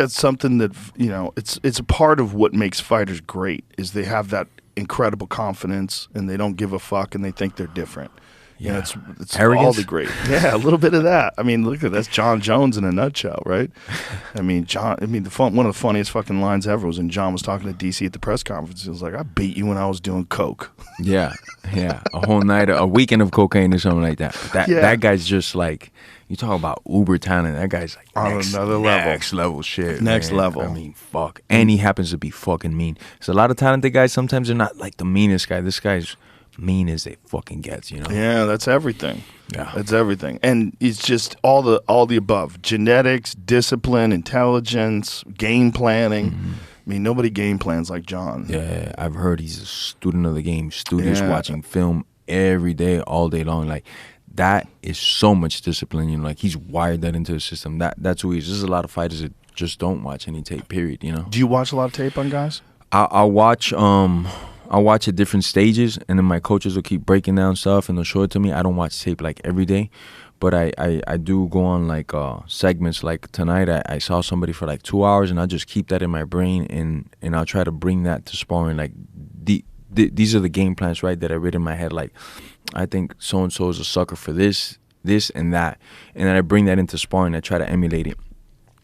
it's something that, it's a part of what makes fighters great is they have that incredible confidence and they don't give a fuck and they think they're different. Yeah, it's arrogance. all the great. Yeah, a little bit of that. I mean, look at that's Jon Jones in a nutshell, right? I mean, one of the funniest fucking lines ever was when Jon was talking to DC at the press conference. He was like, "I beat you when I was doing coke." Yeah, a whole night, a weekend of cocaine or something like that. That guy's just like, you talk about uber talent. That guy's like on another level, next level shit, next level. I mean, fuck, and he happens to be fucking mean. So a lot of talented guys, sometimes they're not like the meanest guy. This guy's mean as it fucking gets, Yeah, that's everything. Yeah, that's everything, and it's just all the above: genetics, discipline, intelligence, game planning. Mm-hmm. I mean, nobody game plans like Jon. Yeah, I've heard he's a student of the game, studious, watching film every day, all day long. Like, that is so much discipline. Like, he's wired that into the system. That's who he is. There's a lot of fighters that just don't watch any tape. Period. Do you watch a lot of tape on guys? I'll watch. I'll watch at different stages, and then my coaches will keep breaking down stuff, and they'll show it to me. I don't watch tape like every day, but I do go on like segments. Like tonight, I saw somebody for like 2 hours, and I just keep that in my brain, and I'll try to bring that to sparring. Like these are the game plans, right, that I read in my head. Like, I think so and so is a sucker for this, and that, and then I bring that into sparring. I try to emulate it.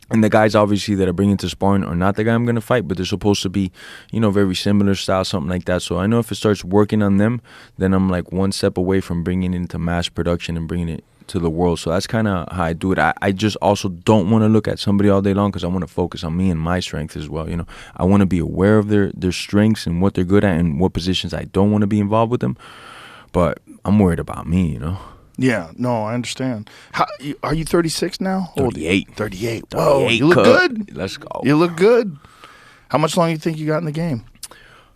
And the guys, obviously, that I bring into sparring are not the guy I'm going to fight, but they're supposed to be, very similar style, something like that. So I know if it starts working on them, then I'm like one step away from bringing it into mass production and bringing it to the world. So that's kind of how I do it. I just also don't want to look at somebody all day long because I want to focus on me and my strengths as well. I want to be aware of their strengths and what they're good at and what positions I don't want to be involved with them. But I'm worried about me, Yeah, no, I understand. Are you 36 now? 38. 38. Whoa, you look good. Let's go. You look good. How much longer do you think you got in the game?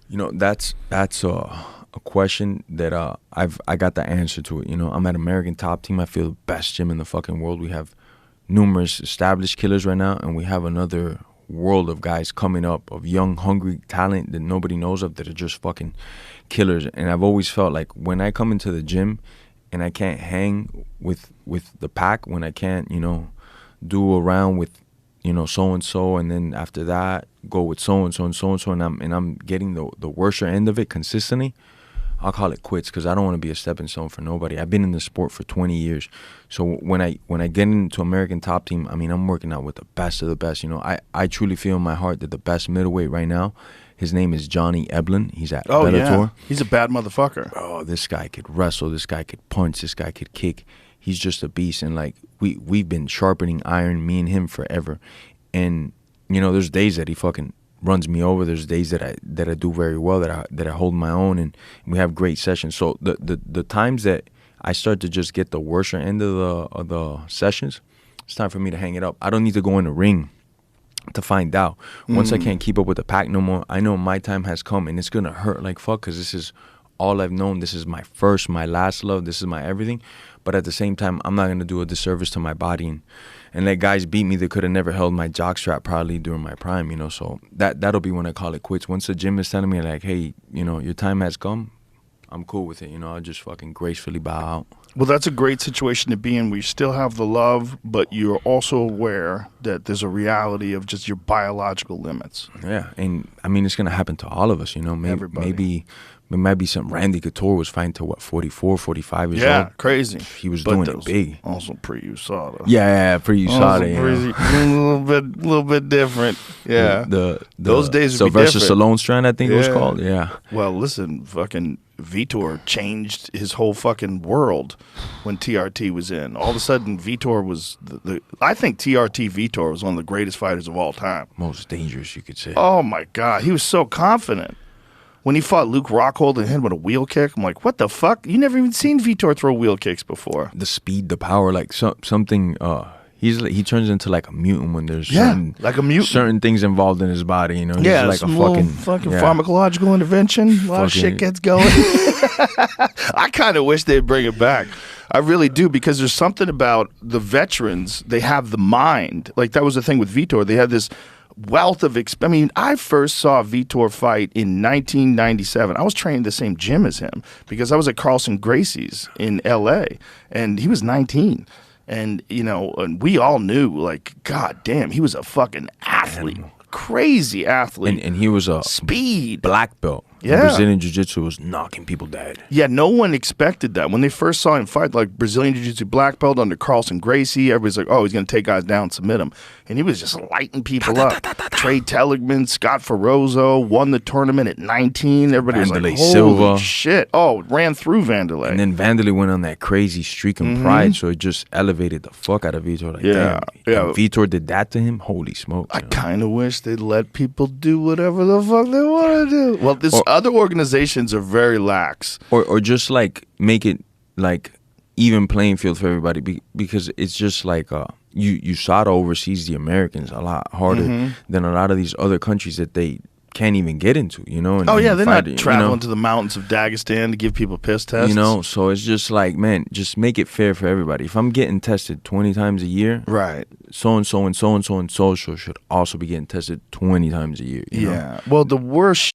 That's a question that I got the answer to it. I'm at American Top Team. I feel the best gym in the fucking world. We have numerous established killers right now, and we have another world of guys coming up, of young, hungry talent that nobody knows of, that are just fucking killers. And I've always felt like when I come into the gym and I can't hang with the pack, when I can't, do around with, so-and-so, and then after that, go with so-and-so and so-and-so, and I'm getting the worser end of it consistently, I'll call it quits, because I don't want to be a stepping stone for nobody. I've been in the sport for 20 years. So when I get into American Top Team, I mean, I'm working out with the best of the best. I truly feel in my heart that the best middleweight right now, his name is Johnny Eblen. He's at Bellator. Yeah. He's a bad motherfucker. Oh, this guy could wrestle. This guy could punch. This guy could kick. He's just a beast. And, like, we've been sharpening iron, me and him, forever. And, there's days that he fucking runs me over. There's days that I do very well, that I hold my own, and we have great sessions. So the times that I start to just get the worser end of the sessions, it's time for me to hang it up. I don't need to go in the ring to find out. Once I can't keep up with the pack no more, I know my time has come, and it's gonna hurt like fuck, because this is all I've known. This is my first, my last love. This is my everything. But at the same time, I'm not gonna do a disservice to my body and let guys beat me that could have never held my jockstrap probably during my prime. So that'll be when I call it quits. Once the gym is telling me like, hey, your time has come, I'm cool with it. I'll just fucking gracefully bow out. Well, that's a great situation to be in. We still have the love, but you're also aware that there's a reality of just your biological limits. Yeah, and I mean, it's gonna happen to all of us. Maybe it might be something. Randy Couture was fighting to 44, 45 years old. Yeah, crazy. He was doing it big. Also pre-USADA. Yeah, pre-USADA. A little bit different. Yeah. Those days would be Sylvester different. Stallone strand, I think it was called. Yeah. Well, listen, fucking Vitor changed his whole fucking world when TRT was in. All of a sudden, Vitor was I think TRT Vitor was one of the greatest fighters of all time. Most dangerous, you could say. Oh my God, he was so confident. When he fought Luke Rockhold and hit him with a wheel kick, I'm like, what the fuck? You never even seen Vitor throw wheel kicks before. The speed, the power, like something. He turns into like a mutant when there's certain things involved in his body. He's like a fucking pharmacological intervention. A lot of shit gets going. I kind of wish they'd bring it back. I really do, because there's something about the veterans. They have the mind. Like, that was the thing with Vitor. They had this wealth of I first saw Vitor fight in 1997. I was training the same gym as him because I was at Carlson Gracie's in LA, and he was 19. And, you know, and we all knew, like, God damn, he was a fucking athlete. Crazy athlete. And he was a speed black belt. Yeah. Brazilian Jiu-Jitsu was knocking people dead. Yeah, no one expected that. When they first saw him fight, like Brazilian Jiu-Jitsu black belt under Carlson Gracie, everybody's like, oh, he's going to take guys down, submit them. And he was just lighting people up. Trey Telligman, Scott Ferozzo won the tournament at 19. Everybody was like, holy Silva. shit. Oh, ran through Vanderlei. And then Vanderlei went on that crazy streak in pride, so it just elevated the fuck out of Vitor. Like, damn. And Vitor did that to him? Holy smoke. I kind of wish they'd let people do whatever the fuck they want to do. Well, other organizations are very lax. Or just like make it like even playing field for everybody because it's just like you saw to overseas the Americans a lot harder than a lot of these other countries that they can't even get into, you know. They're not traveling to the mountains of Dagestan to give people piss tests. You know, so it's just like, man, just make it fair for everybody. If I'm getting tested 20 times a year, right, so-and-so and so-and-so and so should also be getting tested 20 times a year. You know? Well, the worst